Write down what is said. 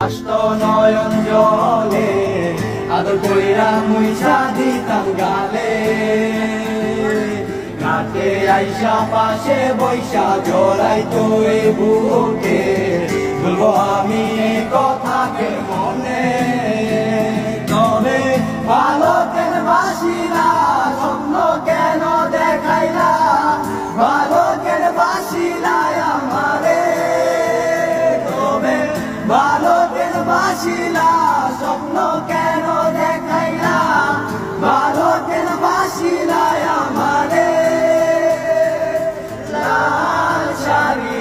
আসতো নয়ন জলে, আদর কইরা মুইছা দিতাম গালে। ঘাটে আইসা পাশে বৈশা জড়াইতো এই বুকে, বলবো আমি এ কথাকে মনে। তবে ভালো কেন বাসিলা, স্বপ্ন কেন দেখাইলা, ভালো কেন বাসিলা আমারে। তবে ভালো কেন বাসিলা, স্বপ্ন কেন দেখাইলা, ভালো কেন বাসিলা আমারে। লাল শাড়ি